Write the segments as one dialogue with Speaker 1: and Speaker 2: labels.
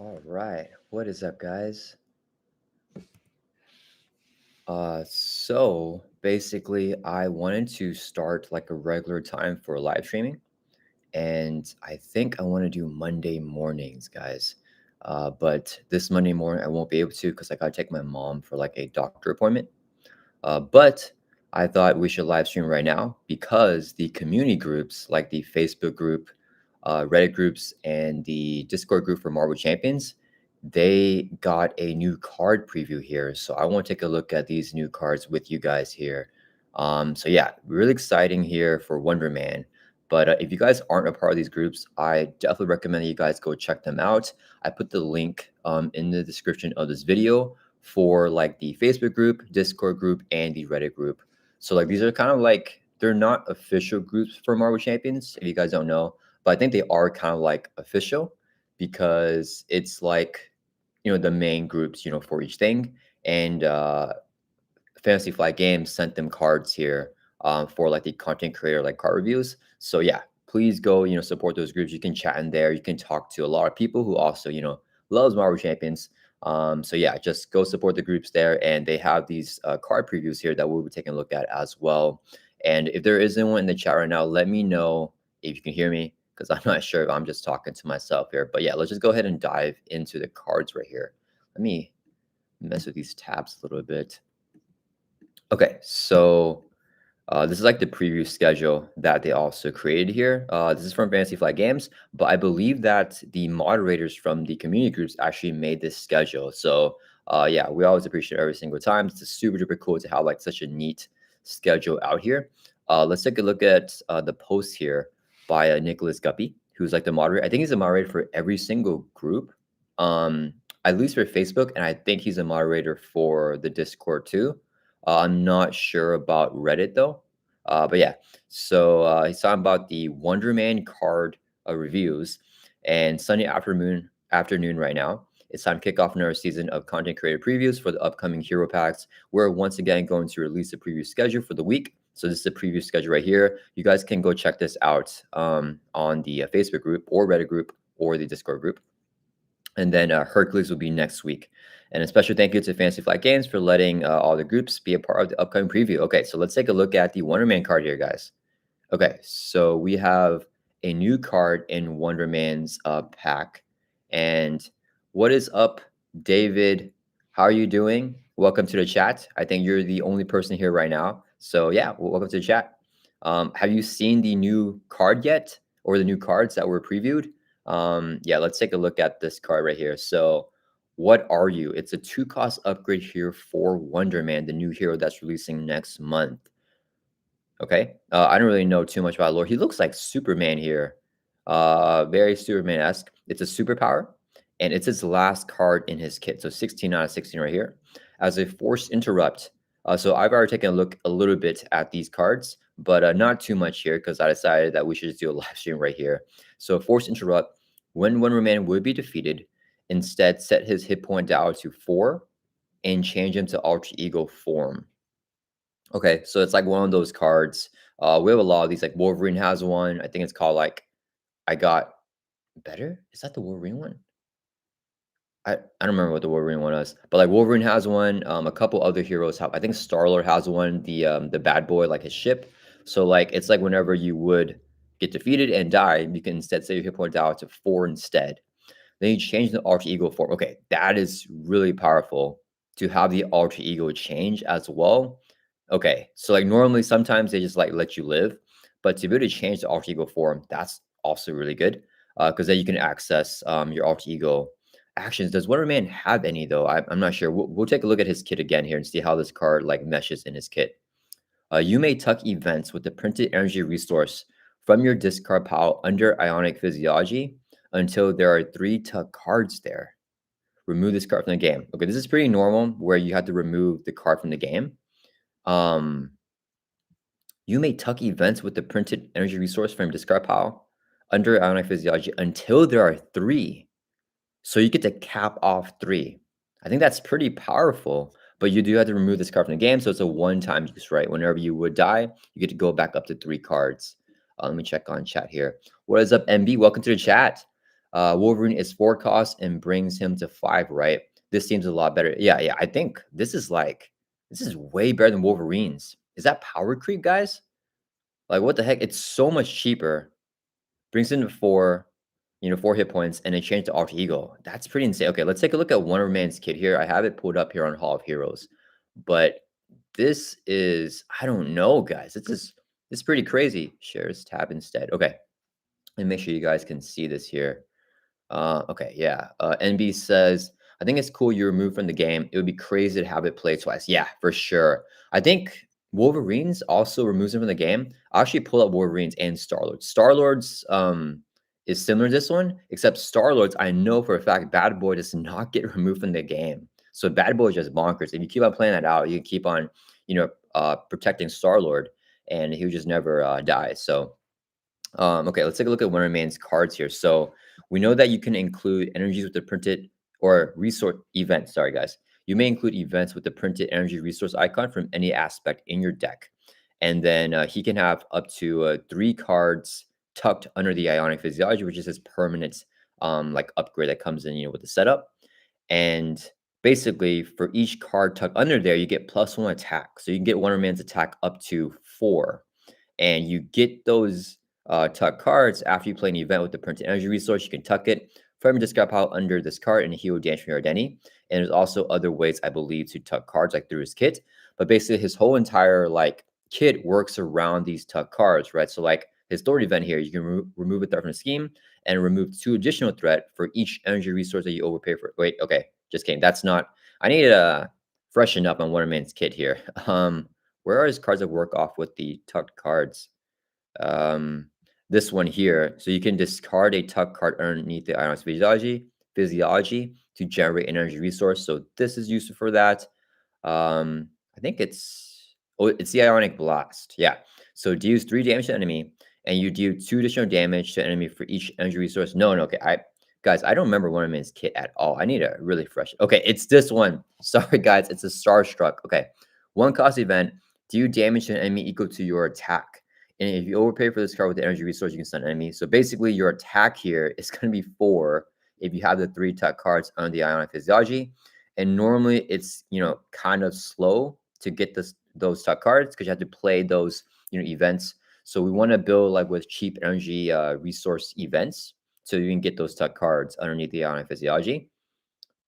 Speaker 1: All right. What is up, guys? So basically, I wanted to start like a regular time for live streaming, and I think I want to do Monday mornings, guys. But this Monday morning, I won't be able to because I gotta take my mom for like a doctor appointment. But I thought we should live stream right now because the community groups, like the Facebook group, Reddit groups, and the Discord group for Marvel Champions, they got a new card preview here. So I want to take a look at these new cards with you guys here. So yeah, really exciting here for Wonder Man. But if you guys aren't a part of these groups, I definitely recommend that you guys go check them out. I put the link in the description of this video for like the Facebook group, Discord group, and the Reddit group. So like these are kind of like they're not official groups for Marvel Champions, if you guys don't know, but I think they are kind of like official because it's like the main groups for each thing. And Fantasy Flight Games sent them cards here for like the content creator like card reviews. So yeah, please go support those groups. You can chat in there. You can talk to a lot of people who also loves Marvel Champions. So yeah, just go support the groups there, and they have these card previews here that we'll be taking a look at as well. And if there isn't one in the chat right now, let me know if you can hear me because I'm not sure if I'm just talking to myself here. But yeah, let's just go ahead and dive into the cards right here. Let me mess with these tabs a little bit. Okay, so this is like the preview schedule that they also created here. This is from Fantasy Flight Games, but I believe that the moderators from the community groups actually made this schedule. So yeah, we always appreciate it every single time. It's super duper cool to have like such a neat schedule out here. Let's take a look at the post here by Nicholas Guppy, who's like the moderator. I think he's a moderator for every single group, at least for Facebook, and I think he's a moderator for the Discord too. I'm not sure about Reddit though. But yeah, so he's talking about the Wonder Man card reviews and Sunday afternoon right now. It's time to kick off another season of content creator previews for the upcoming hero packs. We're once again going to release a preview schedule for the week. So this is the preview schedule right here. You guys can go check this out on the Facebook group or Reddit group or the Discord group. And then Hercules will be next week. And a special thank you to Fantasy Flight Games for letting all the groups be a part of the upcoming preview. Okay, so let's take a look at the Wonder Man card here, guys. Okay, so we have a new card in Wonder Man's pack. And what is up, David? How are you doing? Welcome to the chat. I think you're the only person here right now. So yeah, welcome to the chat. Have you seen the new card yet, or the new cards that were previewed? Yeah, let's take a look at this card right here. So what are you? It's a 2-cost upgrade here for Wonder Man, the new hero that's releasing next month. Okay, I don't really know too much about lore. He looks like Superman here, very Superman-esque. It's a superpower, and it's his last card in his kit. So 16 out of 16 right here. As a forced interrupt. So I've already taken a look a little bit at these cards, but not too much here because I decided that we should just do a live stream right here. So forced interrupt, when Wonder Man would be defeated, instead set his hit point down to 4 and change him to alter ego form. Okay, so it's like one of those cards. We have a lot of these. Like Wolverine has one. I think it's called like I Got Better. Is that the Wolverine one? I don't remember what the Wolverine one is, but like Wolverine has one. A couple other heroes have. I think Star-Lord has one. The bad boy, like his ship. So like it's like whenever you would get defeated and die, you can instead set your hit point down to 4 instead. Then you change the alter ego form. Okay, that is really powerful to have the alter ego change as well. Okay, so like normally sometimes they just like let you live, but to be able to change the alter ego form, that's also really good because then you can access your alter ego actions. Does Wonder Man have any though? I'm not sure. We'll take a look at his kit again here and see how this card like meshes in his kit. You may tuck events with the printed energy resource from your discard pile under Ionic Physiology until there are 3 tuck cards there. Remove this card from the game. Okay, this is pretty normal where you have to remove the card from the game. You may tuck events with the printed energy resource from your discard pile under Ionic Physiology until there are 3. So you get to cap off 3. I think that's pretty powerful, but you do have to remove this card from the game. So it's a one-time use, right? Whenever you would die, you get to go back up to 3 cards. Let me check on chat here. What is up, MB? Welcome to the chat. Wolverine is 4 cost and brings him to 5, right? This seems a lot better. Yeah, yeah. I think this is way better than Wolverine's. Is that power creep, guys? Like, what the heck? It's so much cheaper. Brings him to 4, 4 hit points, and then change to Alter Ego. That's pretty insane. Okay, let's take a look at Wonder Man's kit here. I have it pulled up here on Hall of Heroes. But this is, I don't know, guys. This is pretty crazy. Shares tab instead. Okay. And make sure you guys can see this here. Okay, yeah. NB says, I think it's cool you removed from the game. It would be crazy to have it play twice. Yeah, for sure. I think Wolverines also removes him from the game. I'll actually pull up Wolverines and Star-Lord. Star-Lord's is similar to this one, except Star-Lord's, I know for a fact Bad Boy does not get removed from the game. So Bad Boy is just bonkers. If you keep on playing that out, you can keep on, protecting Star-Lord, and he would just never die. So okay, let's take a look at Wonder Man's cards here. So we know that you can include energies with the printed or resource events. Sorry, guys. You may include events with the printed energy resource icon from any aspect in your deck. And then he can have up to 3 cards tucked under the Ionic Physiology, which is his permanent like upgrade that comes in, with the setup. And basically, for each card tucked under there, you get +1 attack. So you can get Wonder Man's attack up to 4, and you get those tuck cards after you play an event with the printed energy resource. You can tuck it from your discard pile under this card, and he will damage from your identity. And there's also other ways, I believe, to tuck cards, like through his kit. But basically, his whole entire like kit works around these tuck cards, right? So like his third event here, you can remove a threat from the scheme and remove 2 additional threat for each energy resource that you overpay for. Wait, okay, just kidding. That's not. I need to freshen up on Wonder Man's kit here. Where are his cards that work off with the tucked cards? This one here. So you can discard a tuck card underneath the Ion's physiology to generate an energy resource. So this is useful for that. I think it's the Ionic Blast. Yeah. So deals 3 damage to enemy, and you deal 2 additional damage to enemy for each energy resource. No, no, okay. Guys, I don't remember Wonder Man's kit at all. I need a really fresh. Okay, it's this one. Sorry, guys. It's a Starstruck. Okay. 1 cost event. Do damage to an enemy equal to your attack. And if you overpay for this card with the energy resource, you can stun an enemy. So basically, your attack here is going to be 4 if you have the 3 tuck cards on the Ionic Physiology. And normally, it's kind of slow to get those tuck cards because you have to play those events. So we want to build like with cheap energy resource events, so you can get those tuck cards underneath the Ionic Physiology,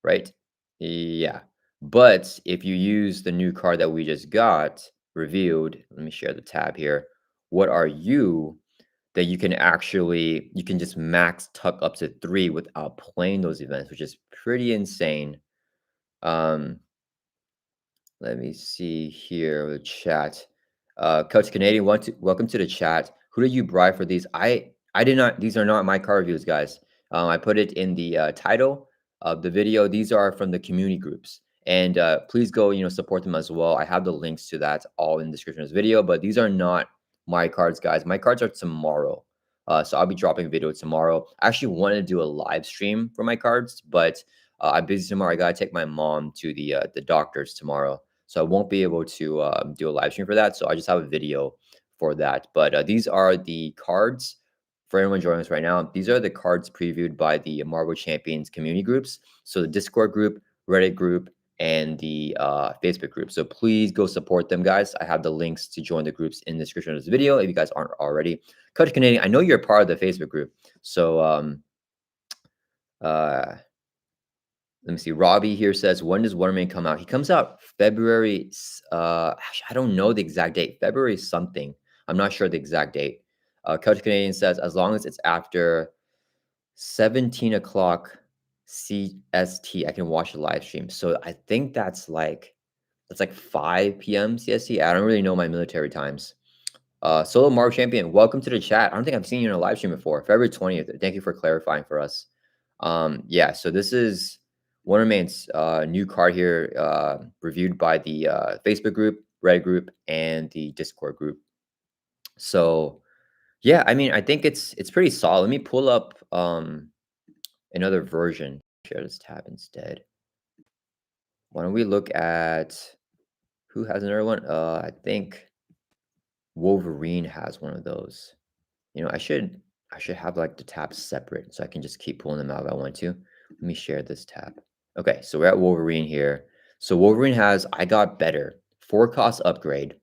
Speaker 1: right? Yeah. But if you use the new card that we just got revealed, let me share the tab here. What are you that you can just max tuck up to 3 without playing those events, which is pretty insane. Um, Let me see here the chat. Coach Canadian, welcome to the chat. Who did you bribe for these? I did not. These are not my car reviews, guys. I put it in the title of the video. These are from the community groups, and please go support them as well. I have the links to that all in the description of this video. But these are not my cards, guys. My cards are tomorrow. So I'll be dropping a video tomorrow. I actually wanted to do a live stream for my cards, but I'm busy tomorrow. I gotta take my mom to the doctors tomorrow, so I won't be able to do a live stream for that. So I just have a video for that. But these are the cards for anyone joining us right now. These are the cards previewed by the Marvel Champions community groups. So the Discord group, Reddit group, and the Facebook group. So please go support them, guys. I have the links to join the groups in the description of this video if you guys aren't already. Coach Canadian, I know you're part of the Facebook group. So uh, let me see. Robbie here says, when does Waterman come out? He comes out February. Actually, I don't know the exact date. February something. I'm not sure the exact date. Coach Canadian says, as long as it's after 17 o'clock CST, I can watch the live stream. So I think that's like 5 p.m. CST. I don't really know my military times. Solo Marvel Champion, welcome to the chat. I don't think I've seen you in a live stream before. February 20th. Thank you for clarifying for us. Yeah, so this is Wonder Man's new card here, reviewed by the Facebook group, Reddit group, and the Discord group. So yeah, I mean, I think it's pretty solid. Let me pull up another version. Share this tab instead. Why don't we look at who has another one? I think Wolverine has one of those. I should I should have like the tabs separate so I can just keep pulling them out if I want to. Let me share this tab. Okay, so we're at Wolverine here. So Wolverine has I got better. 4 cost upgrade.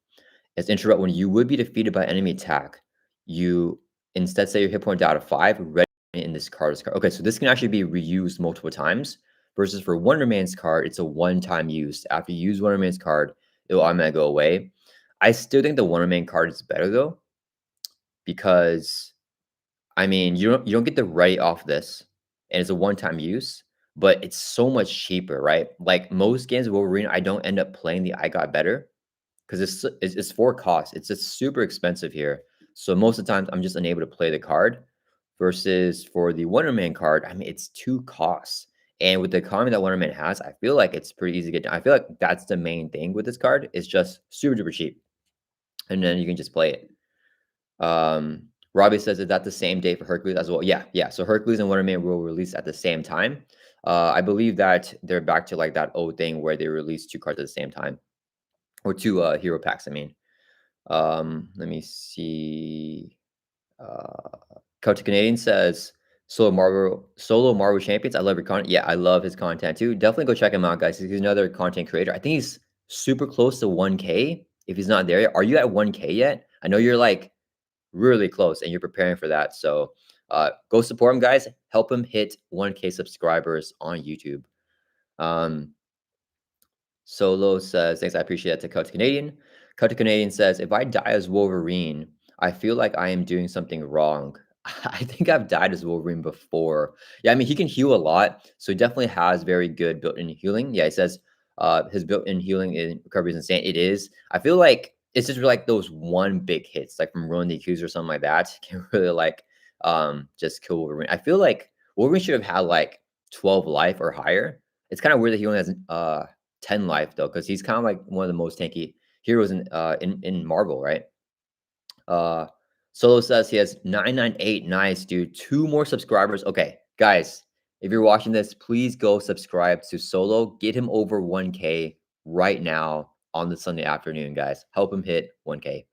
Speaker 1: It's interrupt when you would be defeated by enemy attack. You instead say your hit point down to 5, ready in this card. Okay, so this can actually be reused multiple times. Versus for Wonder Man's card, it's a one-time use. After you use Wonder Man's card, it will automatically go away. I still think the Wonder Man card is better though, because I mean, you don't get the ready off this, and it's a one-time use, but it's so much cheaper, right? Like most games of Wolverine, I don't end up playing the I got better because it's 4 costs. It's just super expensive here. So most of the times I'm just unable to play the card. Versus for the Wonder Man card, I mean it's 2 costs. And with the economy that Wonder Man has, I feel like it's pretty easy to get done. I feel like that's the main thing with this card. It's just super duper cheap. And then you can just play it. Robbie says, is that the same day for Hercules as well? Yeah, yeah. So Hercules and Wonder Man will release at the same time. I believe that they're back to like that old thing where they release 2 cards at the same time. Or 2 hero packs, I mean. Let me see. Coach Canadian says solo Marvel champions. I love your content. Yeah, I love his content too. Definitely go check him out, guys. He's another content creator. I think he's super close to 1K. If he's not there yet, are you at 1K yet? I know you're like really close and you're preparing for that. So go support him, guys. Help him hit 1K subscribers on YouTube. Um, Solo says, thanks, I appreciate that to Cut to Canadian. Cut to Canadian says, if I die as Wolverine, I feel like I am doing something wrong. I think I've died as Wolverine before. Yeah, I mean, he can heal a lot. So he definitely has very good built-in healing. Yeah, he says his built-in healing in recovery is insane. It is. I feel like it's just like those one big hits, like from Ronan the Accuser or something like that, can really like just kill Wolverine. I feel like Wolverine should have had like 12 life or higher. It's kind of weird that he only has 10 life though, because he's kind of like one of the most tanky heroes in Marvel, right? Uh Solo says he has 998. Nice, dude. 2 more subscribers. Okay, guys, if you're watching this, please go subscribe to Solo. Get him over 1K right now on the Sunday afternoon, guys. Help him hit 1K.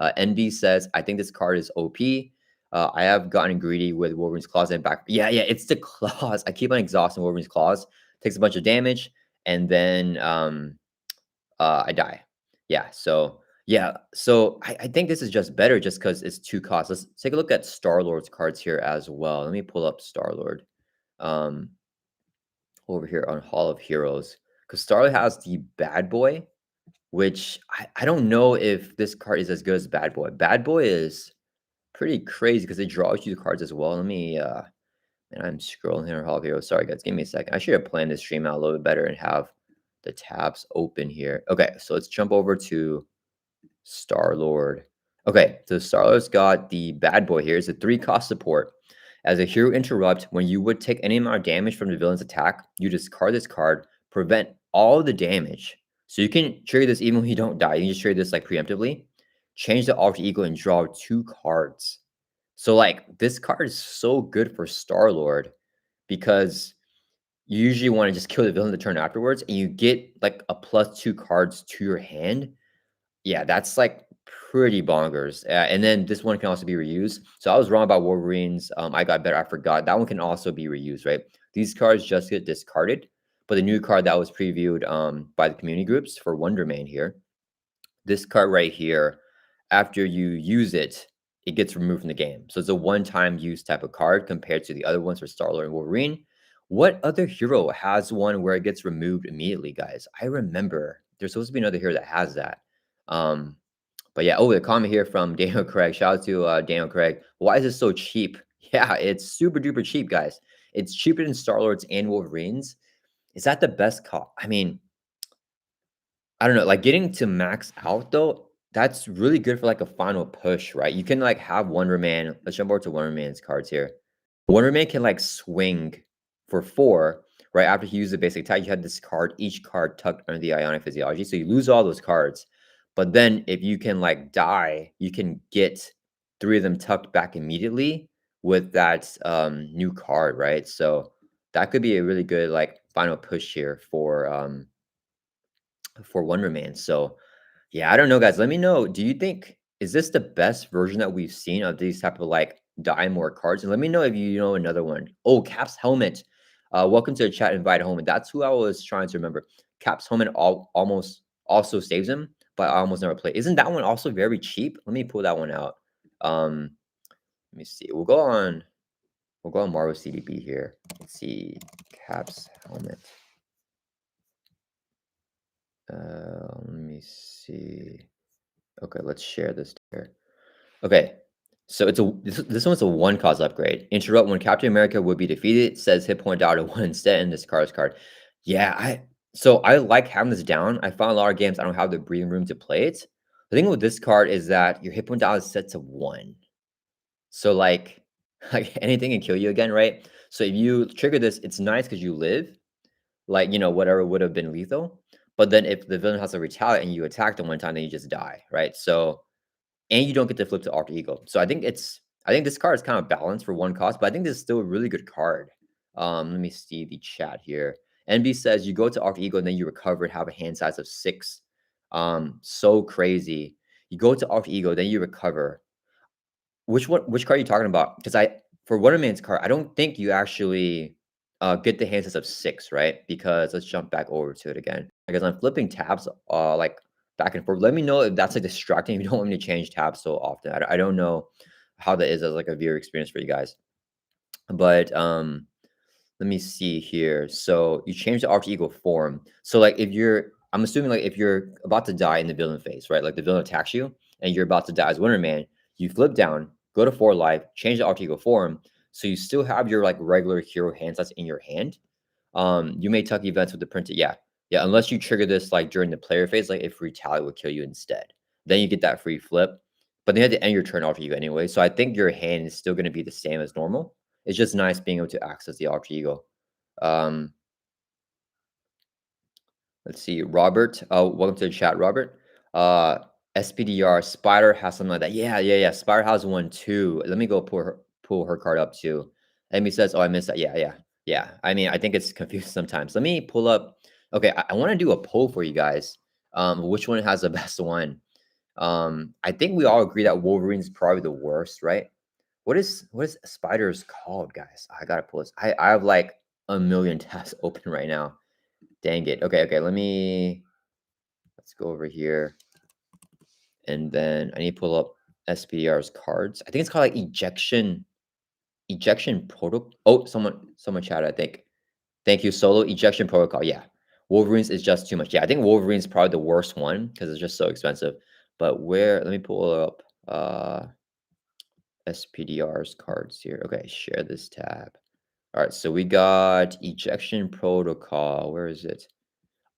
Speaker 1: NB says, I think this card is OP. I have gotten greedy with Wolverine's claws and back. Yeah, yeah, it's the claws. I keep on exhausting Wolverine's claws. Takes a bunch of damage, and then I die. Yeah. So yeah. So I think this is just better just because it's 2 costs. Let's take a look at Star Lord's cards here as well. Let me pull up Star Lord um, over here on Hall of Heroes because Star Lord has the Bad Boy, which I don't know if this card is as good as Bad Boy. Bad Boy is pretty crazy because it draws you the cards as well. Let me and I'm scrolling here on Hall of Heroes. Sorry, guys. Give me a second. I should have planned this stream out a little bit better and have the tabs open here. Okay, so let's jump over to Star-Lord. Okay, so Star-Lord's got the bad boy here. It's a 3-cost support. As a hero interrupt, when you would take any amount of damage from the villain's attack, you discard this card, prevent all the damage. So you can trigger this even when you don't die. You can just trigger this like preemptively. Change the alter ego and draw 2 cards. So like this card is so good for Star-Lord because you usually want to just kill the villain the turn afterwards, and you get like a +2 cards to your hand. Yeah, that's like pretty bonkers. And then this one can also be reused. So I was wrong about Wolverines. I got better. I forgot that one can also be reused, right? These cards just get discarded, but the new card that was previewed by the community groups for Wonder Man here, this card right here, after you use it, it gets removed from the game. So it's a one-time use type of card compared to the other ones for Star-Lord and Wolverine. What other hero has one where it gets removed immediately, guys? I remember there's supposed to be another hero that has that. Um, but yeah, oh, the comment here from Daniel Craig. Shout out to Daniel Craig. Why is this so cheap? Yeah, it's super duper cheap, guys. It's cheaper than Star-Lord's and Wolverine's. Is that the best call? I mean, I don't know, like, getting to max out, though, that's really good for, like, a final push, right? You can, like, have Wonder Man. Let's jump over to Wonder Man's cards here. Wonder Man can, like, swing for 4, right? After he uses a basic attack, you have this card, each card tucked under the Ionic Physiology, so you lose all those cards. But then if you can, like, die, you can get 3 of them tucked back immediately with that, new card, right? So that could be a really good, like, final push here for Wonder Man. So, yeah, I don't know, guys. Let me know. Do you think is this the best version that we've seen of these type of like die more cards. And let me know if you know another one. Oh, Cap's Helmet. Welcome to the chat, invite home. And that's who I was trying to remember. Cap's Helmet almost also saves him, but I almost never play. Isn't that one also very cheap? Let me pull that one out. Let me see. We'll go on Marvel CDB here. Let's see. Cap's Helmet. Let me see. Okay, let's share this here. Okay, so this one's a 1 cost upgrade. Interrupt when Captain America would be defeated. Says hit point down to 1 instead in this card. Yeah, I like having this down. I found a lot of games I don't have the breathing room to play it. The thing with this card is that your hit point down is set to 1. So like like anything can kill you again, right? So if you trigger this, it's nice because you live, like whatever would have been lethal. But then if the villain has to retaliate and you attack them one time, then you just die, right? So and you don't get to flip to alter ego. So I think this card is kind of balanced for 1 cost, but I think this is still a really good card. Let me see the chat here. NB says you go to alter ego and then you recover and have a hand size of 6. So crazy. You go to alter ego, then you recover. Which card are you talking about? Because for Wonderman's card, I don't think you actually get the hand size of 6, right? Because let's jump back over to it again. Because I'm flipping tabs like back and forth. Let me know if that's like distracting. If you don't want me to change tabs so often. I don't know how that is as like a viewer experience for you guys. But let me see here. So you change the alter ego form. So like I'm assuming like if you're about to die in the villain phase, right? Like the villain attacks you and you're about to die as Wonder Man, you flip down, go to 4 life, change the alter ego form. So you still have your like regular hero hand sets in your hand. You may tuck events with the printed. Yeah. Yeah. Unless you trigger this like during the player phase, like if retaliate would kill you instead. Then you get that free flip. But then you have to end your turn alter ego anyway. So I think your hand is still going to be the same as normal. It's just nice being able to access the alter ego. Um, let's see, Robert. Welcome to the chat, Robert. SPDR Spider has something like that. Yeah. Spider has one too. Let me go pull her card up too. Amy says, "Oh, I missed that." Yeah. I mean, I think it's confusing sometimes. Let me pull up. Okay, I want to do a poll for you guys. Which one has the best one? I think we all agree that Wolverine's probably the worst, right? What is Spider's called, guys? I gotta pull this. I have like a million tabs open right now. Dang it. Okay. Let's go over here. And then I need to pull up SPDR's cards. I think it's called like ejection protocol. Oh, someone chatted, I think. Thank you, Solo. Ejection protocol. Yeah. Wolverines is just too much. Yeah, I think Wolverine's probably the worst one because it's just so expensive. But let me pull up SPDR's cards here. Okay, share this tab. All right, so we got ejection protocol. Where is it?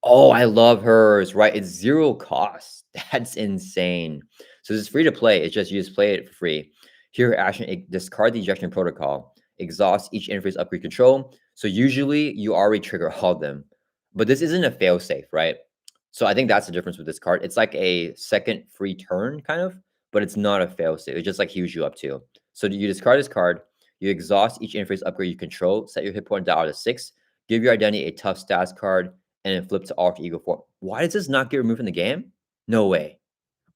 Speaker 1: Oh, I love hers, right? It's 0 cost. That's insane. So this is free to play. It's just you just play it for free. Here, action, discard the ejection protocol. Exhaust each interface upgrade control. So usually you already trigger all of them. But this isn't a failsafe, right? So I think that's the difference with this card. It's like a second free turn, kind of, but it's not a failsafe. It just like heals you up too. So you discard this card, you exhaust each interface upgrade you control, set your hit point down to 6, give your identity a tough stats card, and then flip to alter ego form. Why does this not get removed from the game? No way.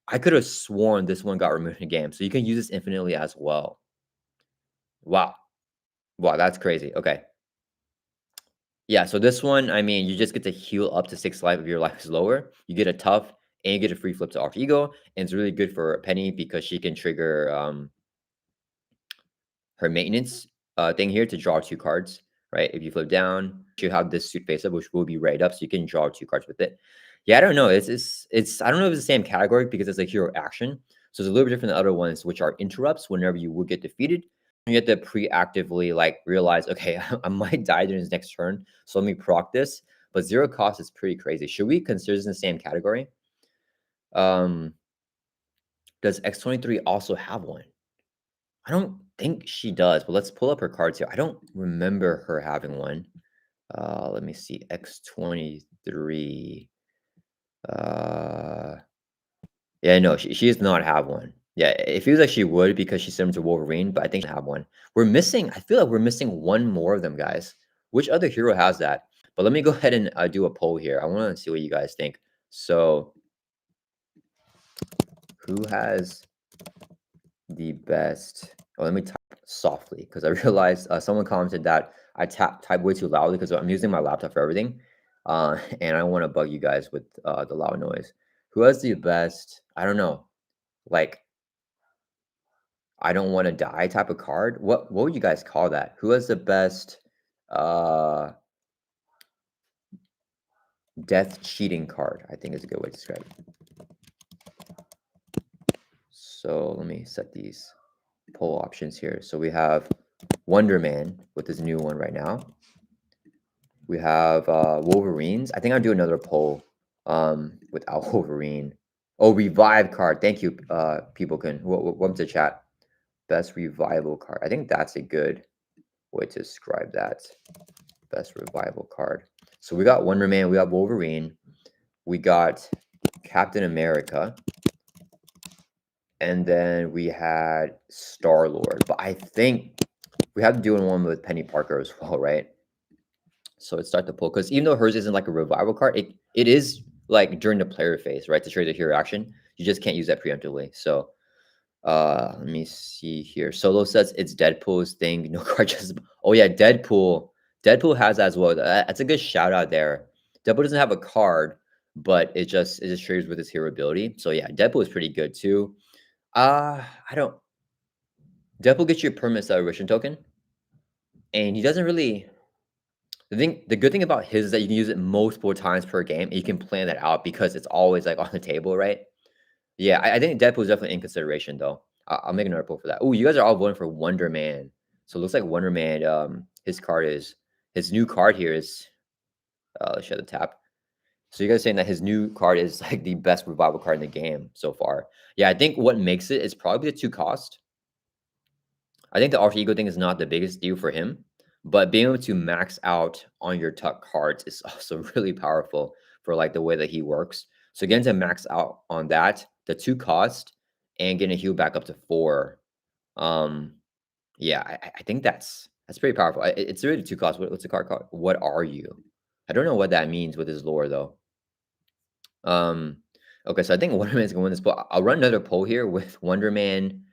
Speaker 1: I could have sworn this one got removed from the game. So you can use this infinitely as well. Wow. Wow, that's crazy. Okay. Yeah, so this one, I mean, you just get to heal up to 6 life if your life is lower. You get a tough, and you get a free flip to alter ego. And it's really good for Penny because she can trigger her maintenance thing here to draw 2 cards, right? If you flip down, you have this suit face up, which will be right up, so you can draw 2 cards with it. Yeah, I don't know. It's I don't know if it's the same category because it's a hero action. So it's a little bit different than other ones, which are interrupts whenever you would get defeated. You have to pre-actively like realize, okay, I might die during his next turn, so let me proc this. But 0 cost is pretty crazy. Should we consider this in the same category? Um, does X23 also have one? I don't think she does, but let's pull up her cards here. I don't remember her having one. Let me see. X23. Uh, yeah, no, she does not have one. Yeah, it feels like she would because she's similar to Wolverine, but I think she have one. I feel like we're missing one more of them, guys. Which other hero has that? But let me go ahead and do a poll here. I want to see what you guys think. So, who has the best? Oh, let me type softly because I realized someone commented that I type way too loudly because I'm using my laptop for everything, and I don't want to bug you guys with the loud noise. Who has the best? I don't know. Like I don't want to die type of card. What would you guys call that? Who has the best uh death cheating card? I think is a good way to describe it. So let me set these poll options here. So we have Wonder Man with his new one right now. We have Wolverines. I think I'll do another poll without Wolverine. Oh, revive card. Thank you, people can. Welcome to chat. Best revival card. I think that's a good way to describe that. Best revival card. So we got Wonder Man. We got Wolverine. We got Captain America. And then we had Star-Lord. But I think we have to do one with Penny Parker as well, right? So let's start the poll because even though hers isn't like a revival card, it is like during the player phase, right? To trigger the hero action. You just can't use that preemptively. So let me see here. Solo says it's Deadpool's thing. No card just oh yeah, Deadpool. Deadpool has that as well. That's a good shout out there. Deadpool doesn't have a card, but it just triggers with his hero ability. So yeah, Deadpool is pretty good too. I don't Deadpool gets you a permanent celebration token, and he doesn't really the good thing about his is that you can use it multiple times per game, and you can plan that out because it's always, like, on the table, right? Yeah, I think Deadpool is definitely in consideration, though. I'll make another poll for that. Oh, you guys are all voting for Wonder Man. So it looks like Wonder Man, his new card here is, let's show the tap. So you guys saying that his new card is, like, the best revival card in the game so far. Yeah, I think what makes it is probably the 2 cost. I think the alter ego thing is not the biggest deal for him, but being able to max out on your tuck cards is also really powerful for like the way that he works. So getting to max out on that, the 2 cost, and getting a heal back up to 4. Um, yeah, I think that's pretty powerful. It's really 2 cost. What's the card called? What are you? I don't know what that means with his lore though. Um, okay, so I think Wonder Man's gonna win this poll. I'll run another poll here with Wonder Man.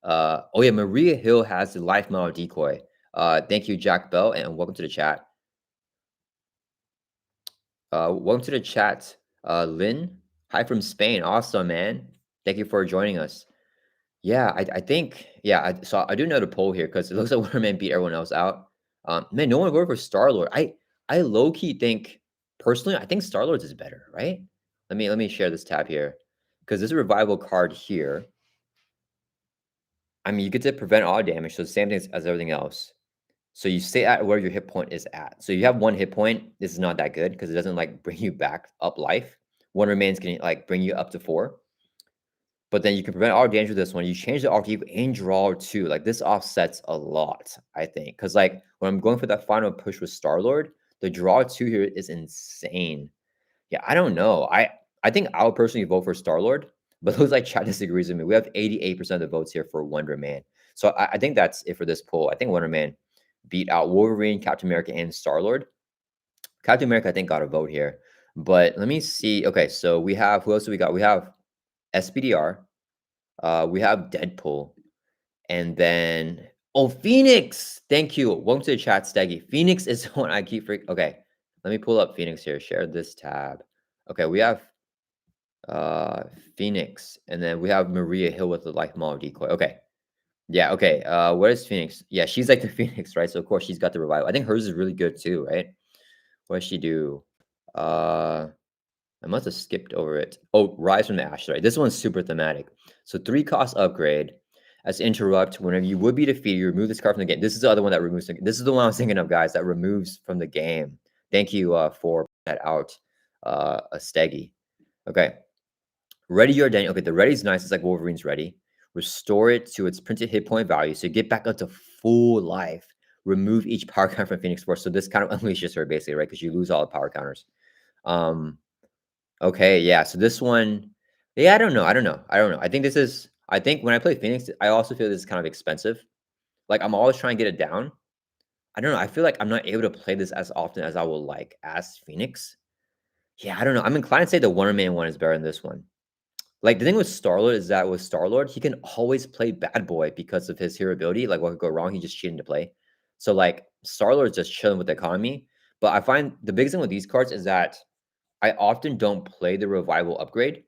Speaker 1: Oh yeah, Maria Hill has the life model decoy. Thank you, Jack Bell, and welcome to the chat. Welcome to the chat, Lynn. Hi from Spain. Awesome, man. Thank you for joining us. Yeah, I think so I do another poll here because it looks like Wonder Man beat everyone else out. Man, no one voted for Star Lord. I low key think personally, I think Star Lord's is better, right? Let me share this tab here because there's a revival card here. I mean, you get to prevent auto damage, so the same thing as everything else. So you stay at where your hit point is at. So you have 1 hit point. This is not that good because it doesn't like bring you back up life. 1 remains can like bring you up to 4. But then you can prevent all damage with this one. You change the alter ego and draw 2. Like this offsets a lot, I think. Because like when I'm going for that final push with Star-Lord, the draw 2 here is insane. Yeah, I don't know. I think I'll personally vote for Star-Lord, but it looks like chat disagrees with me. We have 88% of the votes here for Wonder Man. So I think that's it for this poll. I think Wonder Man beat out Wolverine, Captain America, and Star-Lord. Captain America, I think, got a vote here. But let me see. Okay, so we have, who else do we got? We have SPDR. We have Deadpool. And then, oh, Phoenix. Thank you. Welcome to the chat, Steggy. Phoenix is the one I keep okay, let me pull up Phoenix here. Share this tab. Okay, we have Phoenix. And then we have Maria Hill with the life model decoy. Okay. Yeah, okay. Where's Phoenix? Yeah, she's like the Phoenix, right? So of course she's got the revival. I think hers is really good too, right? What does she do? I must have skipped over it. Oh, Rise from the Ashes, right? This one's super thematic. So 3 cost upgrade. As interrupt, whenever you would be defeated, you remove this card from the game. This is the other one that removes. This is the one I was thinking of, guys, that removes from the game. Thank you for that out, a Steggy. Okay. Ready your identity. Okay, the ready's nice. It's like Wolverine's ready. Restore it to its printed hit point value. So you get back up to full life. Remove each power counter from Phoenix Force. So this kind of unleashes her basically, right? Because you lose all the power counters. Okay, yeah. So this one, yeah, I don't know. I think when I play Phoenix, I also feel this is kind of expensive. Like I'm always trying to get it down. I don't know. I feel like I'm not able to play this as often as I would like as Phoenix. Yeah, I don't know. I'm inclined to say the Wonder Man one is better than this one. Like, the thing with Star-Lord is that with Star-Lord, he can always play bad boy because of his hero ability. Like, what could go wrong? He just cheating to play. So, like, Star-Lord's just chilling with the economy. But I find the biggest thing with these cards is that I often don't play the revival upgrade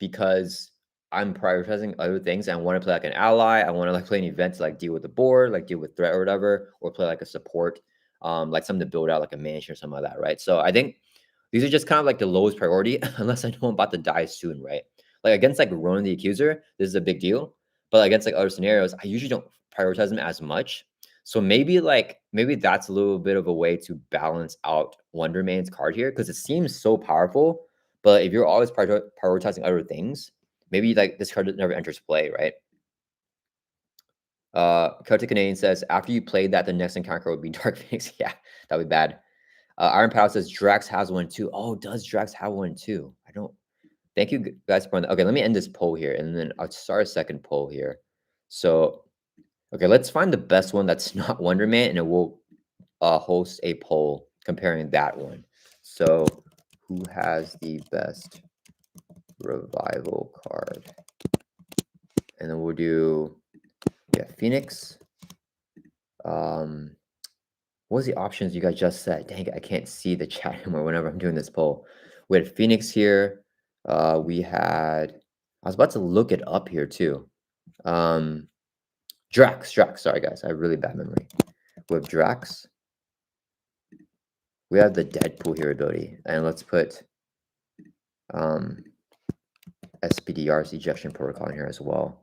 Speaker 1: because I'm prioritizing other things. I want to play like an ally. I want to like play an event to like deal with the board, like deal with threat or whatever, or play like a support, like something to build out like a mansion or something like that, right? So I think these are just kind of like the lowest priority, unless I know I'm about to die soon, right? Like against like Ronan the Accuser, this is a big deal. But against like other scenarios, I usually don't prioritize them as much. So maybe that's a little bit of a way to balance out Wonder Man's card here because it seems so powerful. But if you're always prioritizing other things, maybe like this card never enters play, right? Celtic Canadian says after you played that, the next encounter would be Dark Phoenix. Yeah, that'd be bad. Iron Power says Drax has one too. Oh, does Drax have one too? I don't. Thank you guys for. Okay, let me end this poll here, and then I'll start a second poll here. So, okay, let's find the best one that's not Wonder Man, and it will host a poll comparing that one. So, who has the best revival card? And then we'll do Phoenix. What was the options you guys just said? Dang it, I can't see the chat anymore whenever I'm doing this poll. We had Phoenix here. We had, I was about to look it up here too. Drax. Sorry, guys. I have really bad memory. With Drax, we have the Deadpool hero ability. And let's put SPDR's ejection protocol in here as well.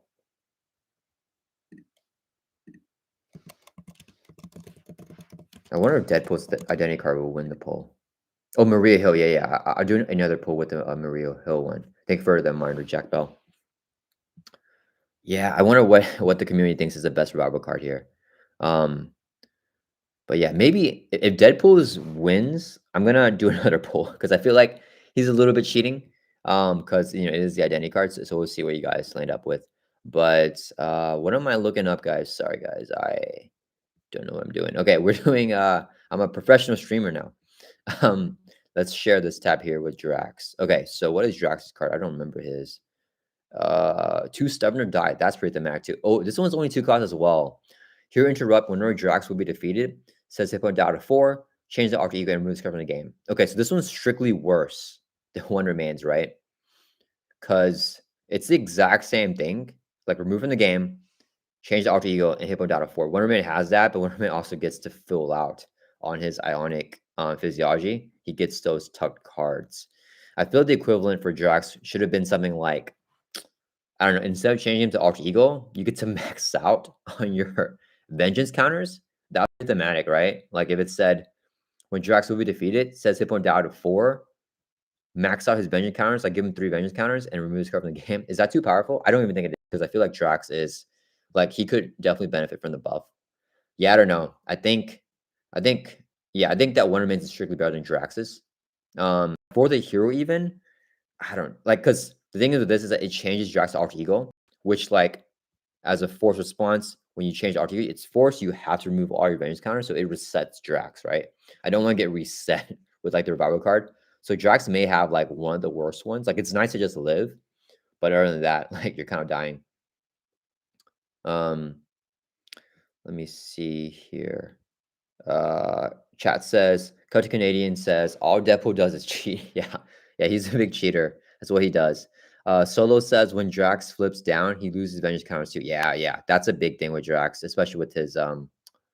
Speaker 1: I wonder if Deadpool's identity card will win the poll. Oh, Maria Hill. Yeah. I'll do another poll with the Maria Hill one. Thank you for the reminder, Jack Bell. Yeah, I wonder what the community thinks is the best revival card here. But yeah, maybe if Deadpool's wins, I'm gonna do another poll because I feel like he's a little bit cheating. Because it is the identity card, so we'll see what you guys land up with. But what am I looking up, guys? Sorry, guys, I don't know what I'm doing. Okay, we're doing. I'm a professional streamer now. Let's share this tab here with Drax. Okay, so what is Drax's card? I don't remember his. Too stubborn to die. That's pretty thematic too. Oh, this one's only 2 costs as well. Here interrupt whenever Drax will be defeated. Says hit point down to 4. Change the alter ego and remove this card from the game. Okay, so this one's strictly worse than Wonder Man's, right? Because it's the exact same thing. Like remove from the game, change the alter ego, and hit point down to 4. Wonder Man has that, but Wonder Man also gets to fill out on his ionic physiology. He gets those tucked cards. I feel the equivalent for Drax should have been something like, I don't know, instead of changing him to alter ego, you get to max out on your vengeance counters. That would be thematic, right? Like if it said when Drax will be defeated, it says hit point down to 4, max out his vengeance counters, like give him 3 vengeance counters and remove his card from the game. Is that too powerful? I don't even think it is because I feel like Drax is like he could definitely benefit from the buff. Yeah, I don't know. I think, I think that Wonder Man's is strictly better than Drax's. For the hero even, I don't like because the thing is with this is that it changes Drax to alter ego, which like as a force response, when you change alter ego, it's force, you have to remove all your vengeance counters, so it resets Drax, right? I don't want to get reset with like the revival card. So Drax may have like one of the worst ones. Like it's nice to just live, but other than that, like you're kind of dying. Let me see here. Chat says, Coach Canadian says, all Deadpool does is cheat. Yeah, he's a big cheater. That's what he does. Solo says, when Drax flips down, he loses vengeance counters too. Yeah, that's a big thing with Drax, especially with his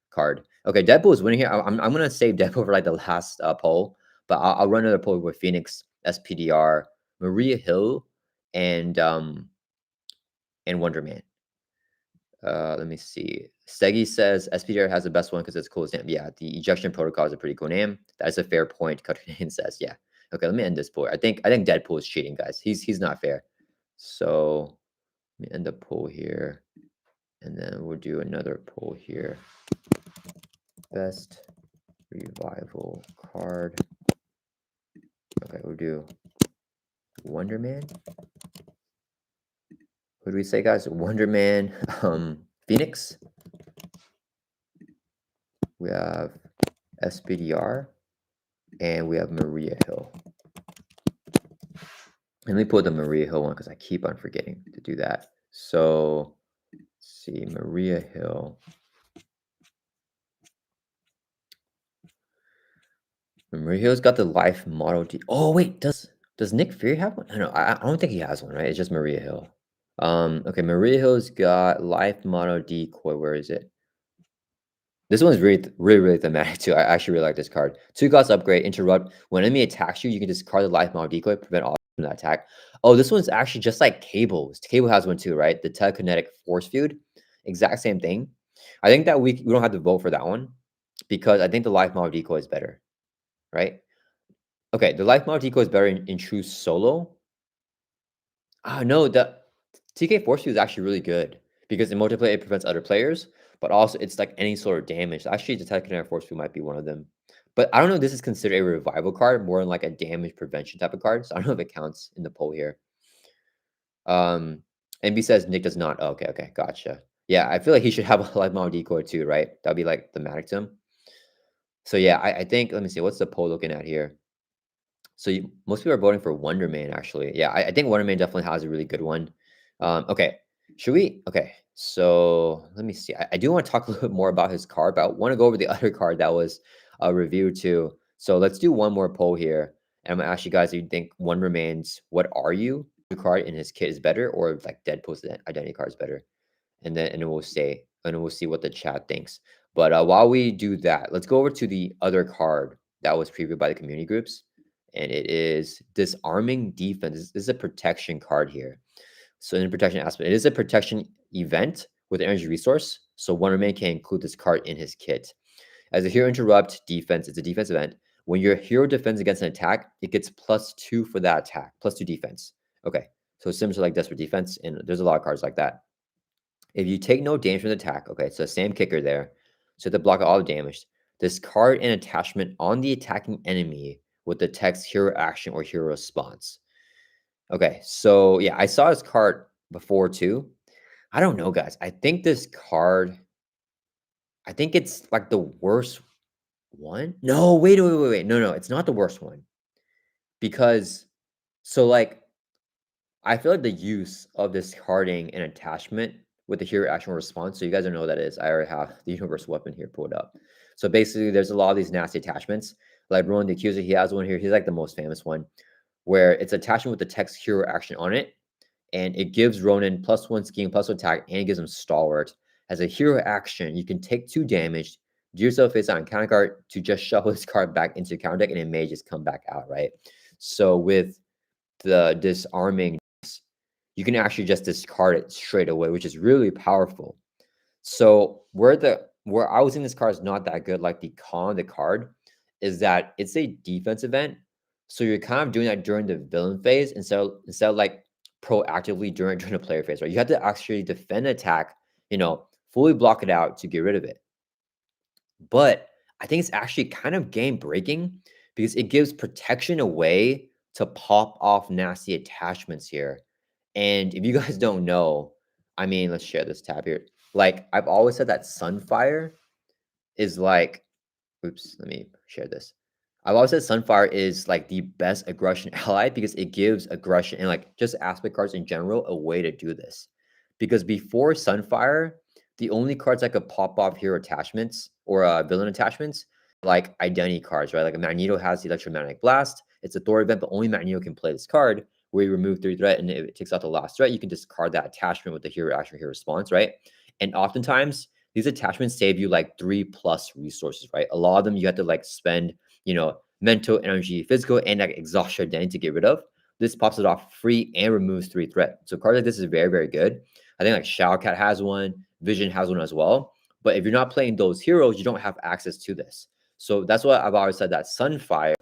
Speaker 1: card. Okay, Deadpool is winning here. I'm gonna save Deadpool for like the last poll, but I'll run another poll with Phoenix, SPDR, Maria Hill, and Wonder Man. Let me see. Segi says SPDR has the best one because it's cool. Yeah, the ejection protocol is a pretty cool name. That's a fair point. Cutter says, yeah. Okay, let me end this poll. I think Deadpool is cheating, guys. He's not fair. So let me end the poll here, and then we'll do another poll here. Best revival card. Okay, we'll do Wonder Man. What do we say, guys? Wonder Man, Phoenix. We have SPDR, and we have Maria Hill. Let me pull the Maria Hill one because I keep on forgetting to do that. So, let's see, Maria Hill. Maria Hill's got the life model. Oh wait, does Nick Fury have one? I know. I don't think he has one, right? It's just Maria Hill. Okay, Maria Hill's got life model decoy. Where is it? This one's really thematic too. I actually really like this card. 2 cost upgrade, interrupt. When enemy attacks you, you can discard the life model decoy, prevent all from that attack. Oh, this one's actually just like Cable's. Cable has one too, right? The telekinetic force field. Exact same thing. I think that we don't have to vote for that one because I think the life model decoy is better, right? Okay, the life model decoy is better in true solo. Ah, no, the TK Force Field is actually really good because in multiplayer it prevents other players, but also it's like any sort of damage. Actually, the Telekinetic Force Field might be one of them. But I don't know if this is considered a revival card, more than like a damage prevention type of card. So I don't know if it counts in the poll here. NB says Nick does not. Oh, okay, okay, gotcha. Yeah, I feel like he should have a life model decoy too, right? That'd be like thematic to him. So yeah, I think let me see, what's the poll looking at here? So most people are voting for Wonder Man, actually. Yeah, I think Wonder Man definitely has a really good one. Okay, should we? Okay, so let me see. I do want to talk a little bit more about his card, but I want to go over the other card that was reviewed too. So let's do one more poll here. And I'm gonna ask you guys if you think Wonder Man's "What Are You" card in his kit is better, or like Deadpool's identity card is better. And then we'll see what the chat thinks. But while we do that, let's go over to the other card that was previewed by the community groups, and it is Disarming Defense. This is a protection card here. So in the protection aspect, it is a protection event with energy resource. So Wonder Man can include this card in his kit. As a hero interrupt defense, it's a defense event. When your hero defends against an attack, it gets +2 for that attack, +2 defense. Okay, so similar to like Desperate Defense, and there's a lot of cards like that. If you take no damage from the attack, okay, so same kicker there. So to block all the damage, discard an attachment on the attacking enemy with the text hero action or hero response. Okay, so yeah, I saw this card before too. I don't know, guys. I think this card, I think it's like the worst one. No, wait. No, it's not the worst one. Because so like I feel like the use of discarding an attachment with the hero action response. So you guys don't know what that is. I already have the universal weapon here pulled up. So basically, there's a lot of these nasty attachments. Like Ronan the Accuser, he has one here. He's like the most famous one, where it's attachment with the text hero action on it, and it gives Ronan +1 scheme, +1 attack, and it gives him stalwart. As a hero action, you can take 2 damage, do yourself face out on counter card to just shuffle this card back into your counter deck, and it may just come back out, right? So with the disarming, you can actually just discard it straight away, which is really powerful. So where I was in this card is not that good. Like the con of the card is that it's a defense event, so you're kind of doing that during the villain phase instead of like proactively during the player phase, right? You have to actually defend attack, fully block it out to get rid of it. But I think it's actually kind of game breaking because it gives protection away to pop off nasty attachments here. And if you guys don't know, I mean, let's share this tab here. Like I've always said that Sunfire is like, oops, let me share this. I've always said Sunfire is like the best aggression ally because it gives aggression and like just aspect cards in general a way to do this. Because before Sunfire, the only cards that could pop off hero attachments or villain attachments, like identity cards, right? Like a Magneto has the electromagnetic blast. It's a Thor event, but only Magneto can play this card where you remove 3 threat, and if it takes out the last threat, you can discard that attachment with the hero action, hero response, right? And oftentimes these attachments save you like 3+ resources, right? A lot of them you have to like spend, mental energy, physical, and like exhaust your identity to get rid of. This pops it off free and removes 3 threat. So cards like this is very, very good. I think like Shadowcat has one, Vision has one as well. But if you're not playing those heroes, you don't have access to this. So that's why I've always said that Sunfire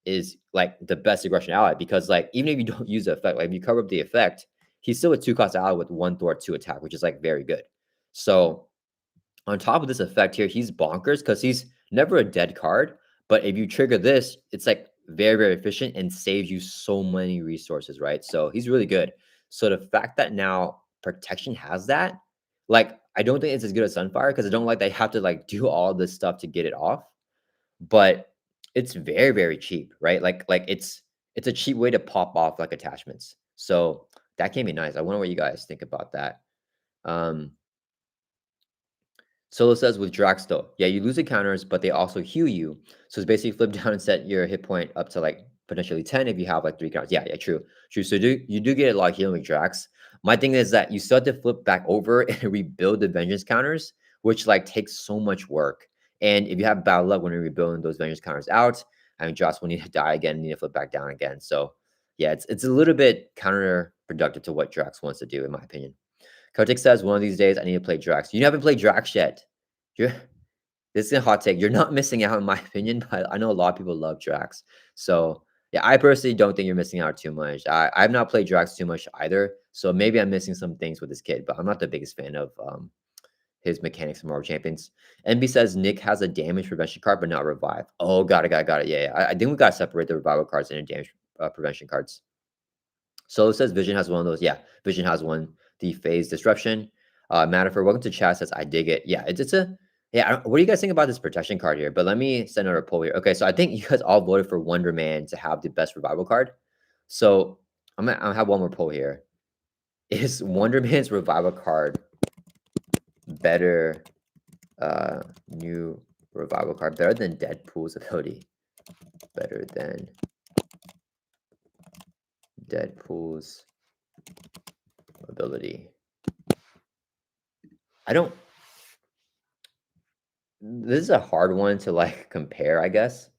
Speaker 1: is like the best aggression ally because like even if you don't use the effect, like if you cover up the effect, he's still a 2-cost ally with 1 Thor 2 attack, which is like very good. So on top of this effect here, he's bonkers because he's never a dead card. But if you trigger this, it's like very, very efficient and saves you so many resources, right? So he's really good. So the fact that now protection has that, like I don't think it's as good as Sunfire because I don't like they have to like do all this stuff to get it off. But it's very, very cheap, right? Like it's a cheap way to pop off like attachments. So that can be nice. I wonder what you guys think about that. Um, Solo says with Drax though, yeah, you lose encounters, but they also heal you. So it's basically flip down and set your hit point up to like potentially 10 if you have like 3 counters. Yeah, yeah, true. True. So you do get a lot of healing with Drax. My thing is that you still have to flip back over and rebuild the vengeance counters, which like takes so much work. And if you have bad luck when you're rebuilding those vengeance counters out, I mean Drax will need to die again, need to flip back down again. So yeah, it's a little bit counterproductive to what Drax wants to do, in my opinion. Kotick says, one of these days I need to play Drax. You haven't played Drax yet. You're this is a hot take. You're not missing out, in my opinion, but I know a lot of people love Drax. So yeah, I personally don't think you're missing out too much. I've not played Drax too much either. So maybe I'm missing some things with this kid, but I'm not the biggest fan of his mechanics in Marvel Champions. NB says Nick has a damage prevention card, but not revive. Oh, got it. Yeah, yeah. I think we got to separate the revival cards and the damage prevention cards. So it says Vision has one of those. Yeah, Vision has one. The phase disruption. Manifer, welcome to chat. Says I dig it. Yeah, it's a yeah. What do you guys think about this protection card here? But let me send out a poll here. Okay, so I think you guys all voted for Wonder Man to have the best revival card. So I'm gonna have one more poll here. Is Wonder Man's revival card better? New revival card better than Deadpool's ability? Better than Deadpool's ability? I don't. This is a hard one to like compare, I guess.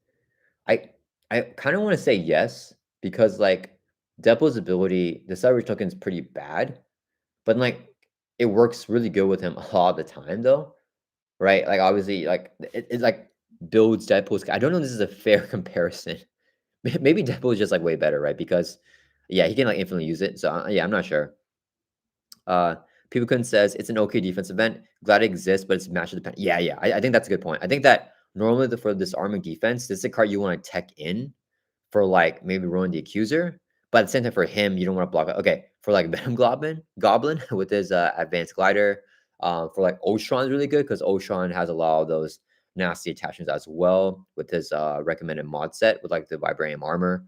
Speaker 1: I I kind of want to say yes because like Deadpool's ability, the Cyber token is pretty bad, but like it works really good with him a lot of the time though, right? Like obviously, like it like builds Deadpool's. I don't know if this is a fair comparison. Maybe Deadpool is just like way better, right? Because yeah, he can like infinitely use it. So yeah, I'm not sure. Uh, People says it's an okay defense event. Glad it exists, but it's matchup dependent. Yeah, yeah. I think that's a good point. I think that normally for this Disarming defense, this is a card you want to tech in for like maybe ruin the accuser. But at the same time, for him, you don't want to block it. Okay, for like Venom Goblin with his advanced glider. For like Oshron is really good because Oshron has a lot of those nasty attachments as well with his recommended mod set with like the vibranium armor.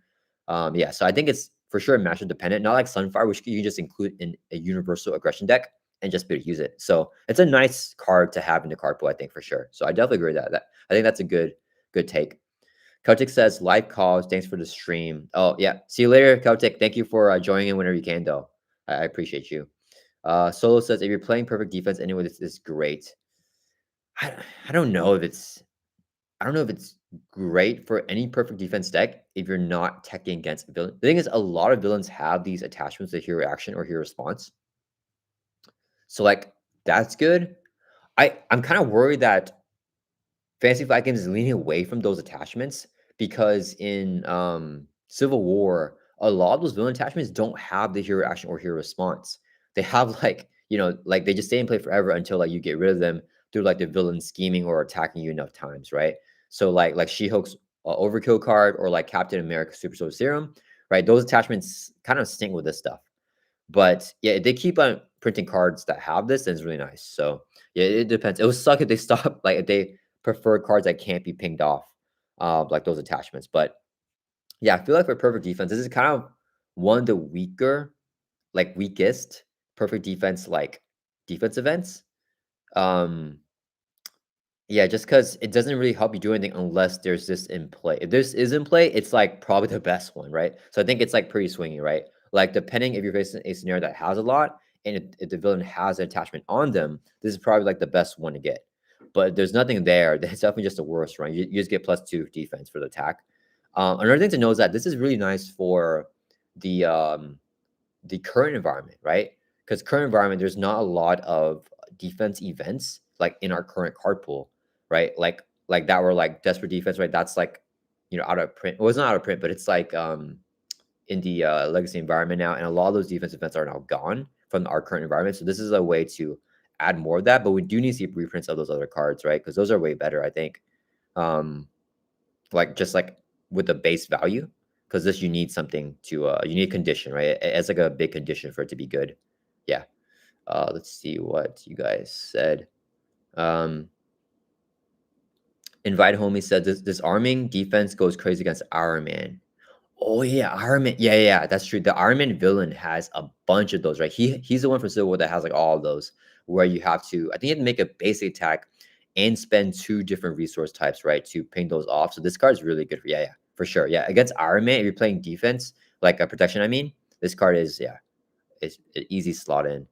Speaker 1: Yeah, so I think it's for sure matchup dependent, not like Sunfire, which you can just include in a universal aggression deck and just be able to use it. So it's a nice card to have in the card pool, I think for sure. So I definitely agree with that. I think that's a good take. Celtic says live calls. Thanks for the stream. Oh yeah, see you later, Celtic. Thank you for joining in whenever you can, though. I appreciate you. Solo says if you're playing perfect defense anyway, this is great. I, I don't know if it's I don't know if it's great for any perfect defense deck if you're not teching against a villain. The thing is, a lot of villains have these attachments to hero action or hero response. So like that's good. I'm kind of worried that Fantasy Flight Games is leaning away from those attachments because in Civil War, a lot of those villain attachments don't have the hero action or hero response. They have like, like they just stay in play forever until like you get rid of them through like the villain scheming or attacking you enough times, right? So like She-Hulk's Overkill card or like Captain America Super Soldier Serum, right? Those attachments kind of stink with this stuff. But yeah, they keep on printing cards that have this, and it's really nice. So yeah, it depends. It would suck if they stop, like if they prefer cards that can't be pinged off, like those attachments. But yeah, I feel like for perfect defense, this is kind of one of the weakest perfect defense like defense events. Um, yeah, just because it doesn't really help you do anything unless there's this in play. If this is in play, it's like probably the best one, right? So I think it's like pretty swingy, right? Like depending if you're facing a scenario that has a lot and if the villain has an attachment on them, this is probably like the best one to get. But if there's nothing there, then it's definitely just the worst, right? You just get +2 defense for the attack. Another thing to know is that this is really nice for the current environment, right? Because current environment, there's not a lot of defense events like in our current card pool, right? Like that were like desperate defense, right? That's like out of print. Well, it's not out of print, but it's like in the legacy environment now, and a lot of those defense events are now gone from our current environment. So this is a way to add more of that, but we do need to see reprints of those other cards, right? Because those are way better, I think. Like just like with the base value, because this you need something to you need a condition, right? It's like a big condition for it to be good. Yeah. Let's see what you guys said. Invite Homie said this disarming defense goes crazy against Iron Man. Oh yeah, Iron Man. Yeah, yeah, that's true. The Iron Man villain has a bunch of those, right? He's the one from Civil War that has like all of those, where you have to. I think you have to make a basic attack and spend two different resource types, right, to ping those off. So this card is really good for yeah, yeah, for sure. Yeah, against Iron Man, if you're playing defense, like a protection, I mean, this card is it's an easy slot in.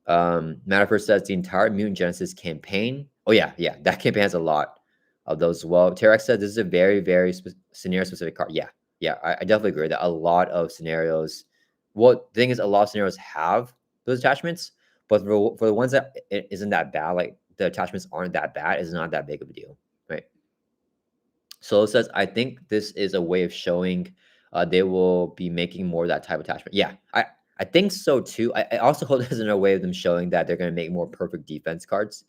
Speaker 1: Matterford says the entire Mutant Genesis campaign. Oh yeah, yeah, that campaign has a lot of those as well. Terex said this is a very, very scenario specific card. Yeah, yeah, I definitely agree that a lot of scenarios. Well, the thing is, a lot of scenarios have those attachments, but for the ones that it isn't that bad, like the attachments aren't that bad, it's not that big of a deal, right? Solo says, I think this is a way of showing they will be making more of that type of attachment. Yeah, I think so too. I also hope there's another way of them showing that they're going to make more perfect defense cards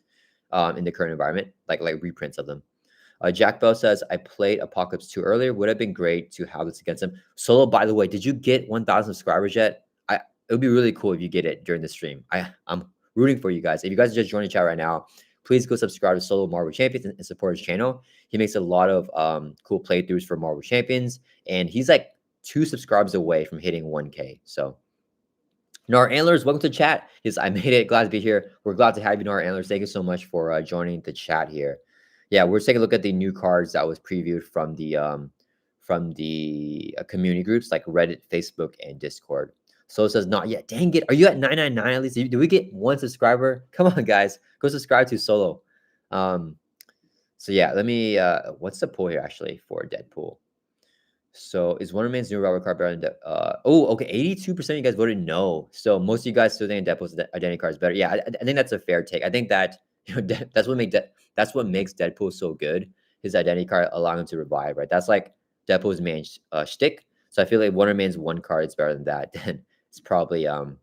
Speaker 1: in the current environment, like reprints of them. Jack Bell says, I played Apocalypse 2 earlier. Would have been great to have this against him. Solo, by the way, did you get 1,000 subscribers yet? It would be really cool if you get it during the stream. I'm rooting for you guys. If you guys are just joining the chat right now, please go subscribe to Solo Marvel Champions and support his channel. He makes a lot of cool playthroughs for Marvel Champions, and he's like 2 subscribers away from hitting 1K. So, Nar Antlers, welcome to chat. Yes, I made it. Glad to be here. We're glad to have you, Nar Antlers. Thank you so much for joining the chat here. Yeah, we're taking a look at the new cards that was previewed from the community groups like Reddit, Facebook, and Discord. So it says not yet. Dang it! Are you at 999 at least? Do we get 1 subscriber? Come on, guys, go subscribe to Solo. So yeah, let me. What's the poll here actually for Deadpool? So is Wonder Man's new rubber card better than oh, okay. 82% of you guys voted no. So most of you guys still think Deadpool's identity card is better. Yeah, I think that's a fair take. I think that that's what makes Deadpool so good. His identity card allowing him to revive, right? That's like Deadpool's main shtick. So I feel like Wonder Man's one card is better than that. Then it's probably not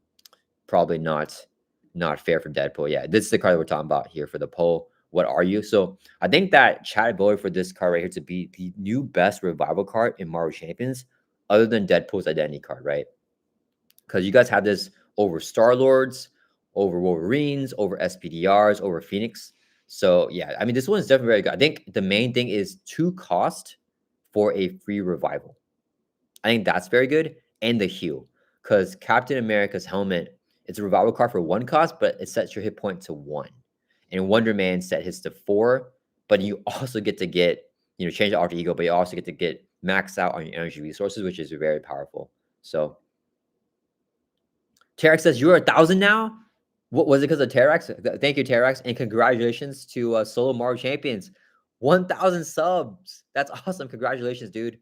Speaker 1: fair for Deadpool. Yeah, this is the card that we're talking about here for the poll. What are you? So I think that Chad voted for this card right here to be the new best revival card in Marvel Champions, other than Deadpool's identity card, right? Because you guys have this over Star Lords, over Wolverines, over SPDRs, over Phoenix. So yeah, I mean this one is definitely very good. I think the main thing is 2 cost for a free revival. I think that's very good. And the heal. Because Captain America's helmet, it's a revival card for 1 cost, but it sets your hit point to 1. And Wonder Man set hits to 4, but you also get to get, change the alter ego, but you also get to get max out on your energy resources, which is very powerful. So Terex says, you're 1,000 now? What was it because of Terex? Thank you, Terex. And congratulations to Solo Marvel Champions. 1,000 subs. That's awesome. Congratulations, dude.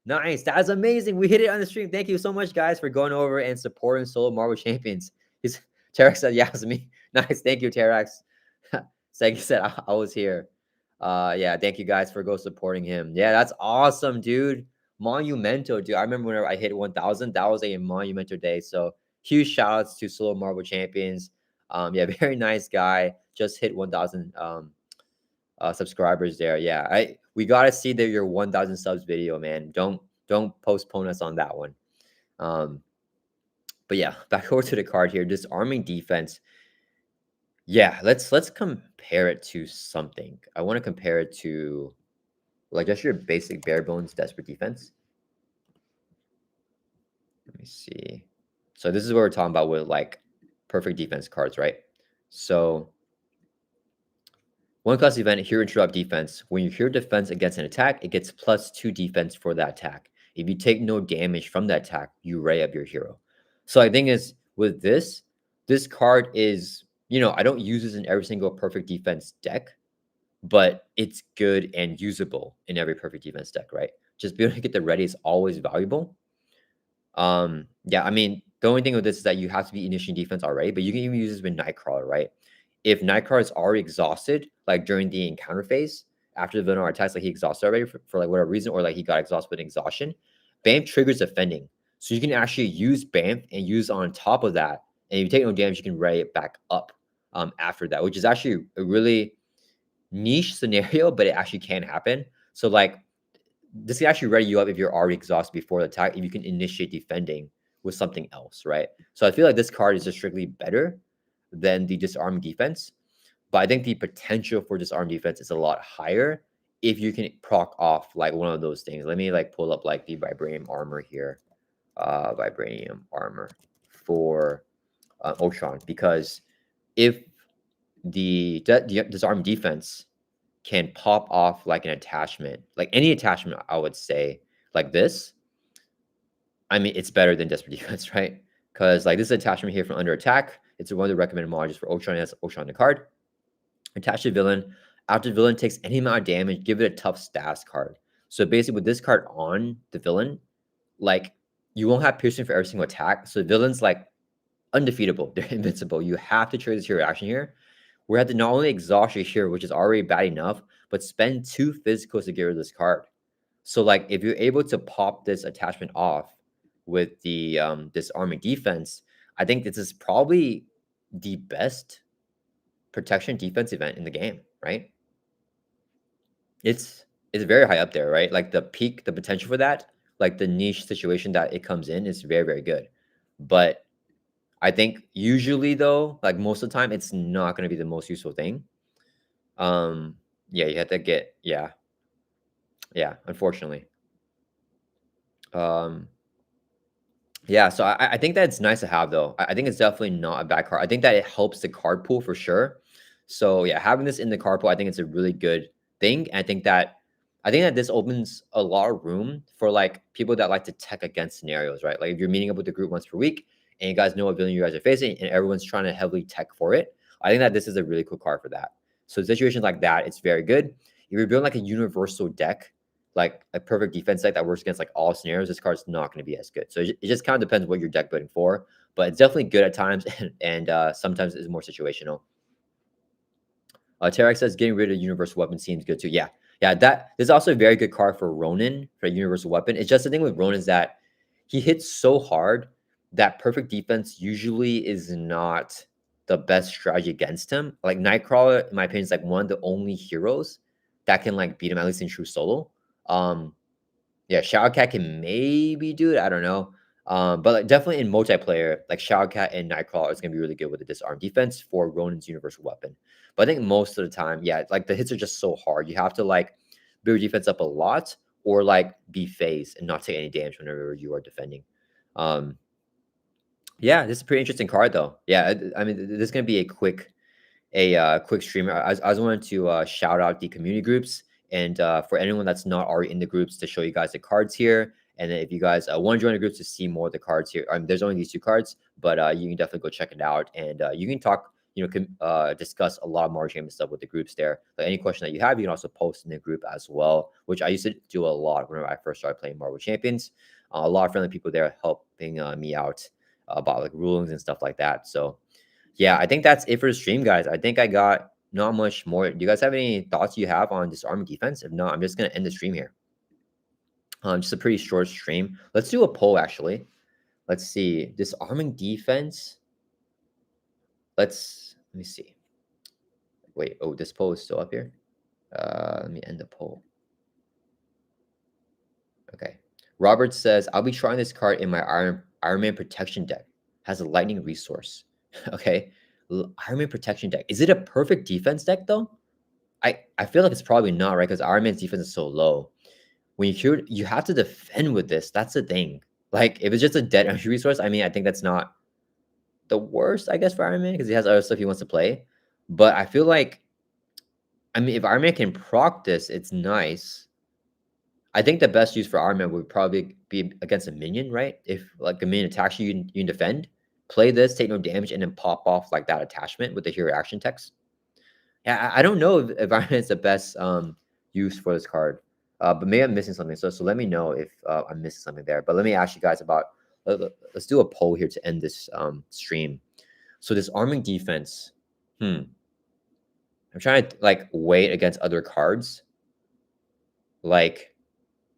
Speaker 1: Nice. That's amazing. We hit it on the stream. Thank you so much, guys, for going over and supporting Solo Marvel Champions. Terex said, yeah, it's me. Nice. Thank you, Terex. Like you said, I was here. Yeah, thank you guys for supporting him. Yeah, that's awesome, dude. Monumental, dude. I remember whenever I hit 1,000, that was a monumental day. So huge shout outs to Solo Marvel Champions. Yeah, very nice guy. Just hit 1,000 subscribers there. Yeah, we gotta see your 1,000 subs video, man. Don't postpone us on that one. But yeah, back over to the card here. Disarming defense. Yeah, let's compare it to something. I want to compare it to like just your basic bare bones desperate defense. Let me see. So this is what we're talking about with like perfect defense cards, right? So 1 cost event, hero interrupt defense. When you hero defense against an attack, it gets +2 defense for that attack. If you take no damage from that attack, you ray up your hero. So I think is with this card is, I don't use this in every single perfect defense deck, but it's good and usable in every perfect defense deck, right? Just being able to get the ready is always valuable. Yeah, I mean, the only thing with this is that you have to be initiating defense already, but you can even use this with Nightcrawler, right? If Nightcrawler is already exhausted, like during the encounter phase, after the villain attacks, like he exhausted already for like whatever reason, or like he got exhausted with exhaustion, BAMF triggers defending. So you can actually use BAMF and use on top of that. And if you take no damage, you can ray it back up after that, which is actually a really niche scenario, but it actually can happen. So like this can actually ready you up if you're already exhausted before the attack, if you can initiate defending with something else, right? So I feel like this card is just strictly better than the disarm defense, but I think the potential for disarm defense is a lot higher if you can proc off like one of those things. Let me like pull up like the vibranium armor here. Vibranium armor for Ultron, because if the disarm defense can pop off like an attachment, like any attachment, I would say, like this, I mean, it's better than desperate defense, right? Because like this is attachment here from under attack. It's one of the recommended modules for Ultron. It has Ultron the card. Attach the villain. After the villain takes any amount of damage, give it a tough stats card. So basically, with this card on the villain, like you won't have piercing for every single attack. So the villain's like undefeatable. They're invincible. You have to trade this hero action here. We have to not only exhaust your hero, which is already bad enough, but spend 2 physicals to get rid of this card. So like if you're able to pop this attachment off with the disarming defense, I think this is probably the best protection defense event in the game, right? It's very high up there, right? Like the peak, the potential for that, like the niche situation that it comes in is very, very good. But I think usually though, like most of the time, it's not going to be the most useful thing. Yeah, you have to get, yeah, unfortunately. Um, Yeah, so I think that's nice to have though. I think it's definitely not a bad card. I think that it helps the card pool for sure. So yeah, having this in the card pool, I think it's a really good thing. And I think that this opens a lot of room for like people that like to tech against scenarios, right? Like if you're meeting up with the group once per week and you guys know what villain you guys are facing and everyone's trying to heavily tech for it, I think that this is a really cool card for that. So situations like that, it's very good. If you're building like a universal deck, like a perfect defense deck that works against like all scenarios, this card's not going to be as good. So it just kind of depends what you're deck building for, but it's definitely good at times and sometimes it's more situational. Terex says getting rid of universal weapon seems good too. Yeah, that this is also a very good card for Ronin for a universal weapon. It's just the thing with Ronin is that he hits so hard that perfect defense usually is not the best strategy against him. Like Nightcrawler, in my opinion, is like one of the only heroes that can like beat him at least in true solo. Um, yeah, Shadowcat can maybe do it. I don't know. But like definitely in multiplayer, like Shadowcat and Nightcrawler is gonna be really good with the disarm defense for Ronin's universal weapon. But I think most of the time, yeah, like the hits are just so hard. You have to like build your defense up a lot or like be phased and not take any damage whenever you are defending. Um, yeah, this is a pretty interesting card though. Yeah, I mean, this is gonna be a quick streamer. I just wanted to shout out the community groups and for anyone that's not already in the groups to show you guys the cards here. And then if you guys want to join the groups to see more of the cards here, there's only these 2 cards, but you can definitely go check it out and you can talk. Discuss a lot more game stuff with the groups there. But any question that you have, you can also post in the group as well, which I used to do a lot whenever I first started playing Marvel Champions. A lot of friendly people there helping me out about like rulings and stuff like that. So yeah, I think that's it for the stream, guys. I think I got not much more. Do you guys have any thoughts you have on disarming defense? If not, I'm just gonna end the stream here. Just a pretty short stream. Let's do a poll actually. Let's see. Disarming defense. Let me see. Wait, oh, this poll is still up here. Let me end the poll. Okay. Robert says, I'll be trying this card in my Iron Man protection deck. Has a lightning resource. Okay. Iron Man protection deck. Is it a perfect defense deck though? I feel like it's probably not, right? Because Iron Man's defense is so low. When you have to defend with this. That's the thing. Like if it's just a dead energy resource, I mean, I think that's not the worst, I guess, for Iron Man because he has other stuff he wants to play. But I feel like, I mean, if Iron Man can proc this, it's nice. I think the best use for Iron Man would probably be against a minion, right? If like a minion attacks you, you can defend, play this, take no damage, and then pop off like that attachment with the hero action text. Yeah, I don't know if Iron Man is the best use for this card, but maybe I'm missing something. So let me know if I'm missing something there. But let me ask you guys about. Let's do a poll here to end this stream. So this arming defense. I'm trying to like weigh it against other cards. Like,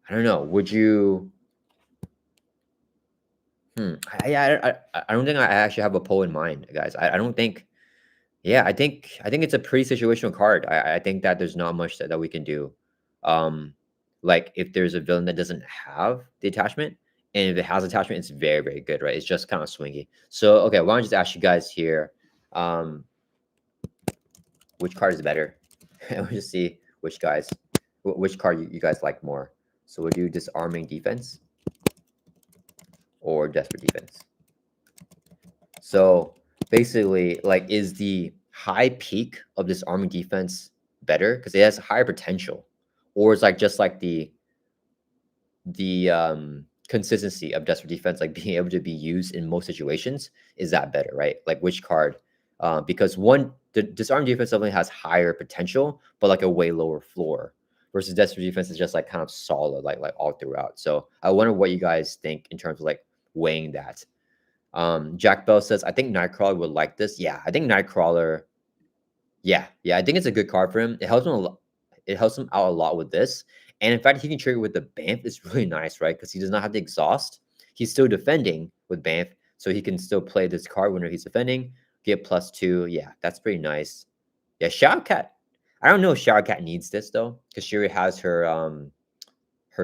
Speaker 1: I don't know. Would you? I don't think I actually have a poll in mind, guys. I don't think. Yeah, I think it's a pretty situational card. I think that there's not much that we can do. Like if there's a villain that doesn't have the attachment, and if it has attachment, it's very, very good, right? It's just kind of swingy. So okay, why don't I just ask you guys here, which card is better? We'll just see which guys which card you guys like more. So we'll do Disarming Defense or Desperate Defense. So basically, like, is the high peak of Disarming Defense better because it has higher potential, or is like just like the consistency of Desperate Defense, like being able to be used in most situations, is that better, right? Like which card? Because the Disarm Defense definitely has higher potential, but like a way lower floor. Versus Desperate Defense is just like kind of solid, like all throughout. So I wonder what you guys think in terms of like weighing that. Jack Bell says, I think Nightcrawler would like this. Yeah, I think Nightcrawler. Yeah, I think it's a good card for him. It helps him a lot. It helps him out a lot with this. And in fact, he can trigger with the Banff. It's really nice, right? Because he does not have the exhaust. He's still defending with Banff, so he can still play this card whenever he's defending. Get +2. Yeah, that's pretty nice. Yeah, Shadow Cat. I don't know if Shadow Cat needs this though, because Shuri has her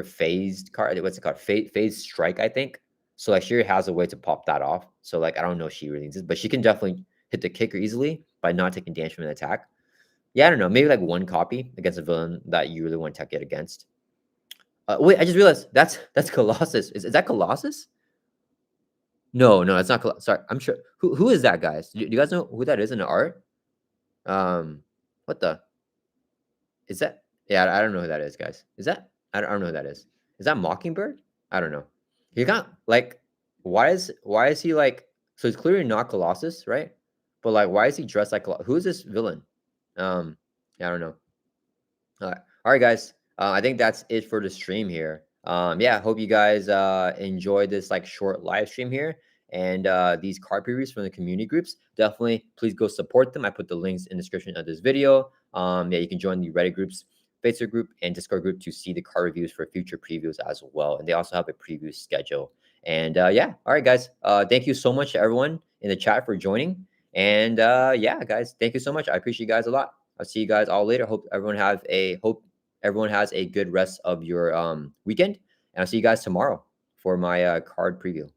Speaker 1: phased card. What's it called? Phased strike, I think. So like Shuri has a way to pop that off. So like I don't know if she really needs it, but she can definitely hit the kicker easily by not taking damage from an attack. Yeah, I don't know. Maybe like one copy against a villain that you really want to tech it against. Wait, I just realized that's Colossus. Is that Colossus? No, it's not. Sorry, I'm sure. Who is that, guys? Do you guys know who that is in the art? What the is that? Yeah, I don't know who that is, guys. Is that? I don't know who that is. Is that Mockingbird? I don't know. He got like, why is he like? So he's clearly not Colossus, right? But like, why is he dressed like? Who is this villain? Yeah, I don't know. All right, guys. I think that's it for the stream here. Yeah, hope you guys enjoyed this like short live stream here and these card previews from the community groups. Definitely, please go support them. I put the links in the description of this video. Yeah, you can join the Reddit groups, Facebook group, and Discord group to see the card reviews for future previews as well. And they also have a preview schedule. And yeah, all right, guys. Thank you so much to everyone in the chat for joining. And yeah, guys, thank you so much. I appreciate you guys a lot. I'll see you guys all later. Hope everyone has a good rest of your weekend, and I'll see you guys tomorrow for my card preview.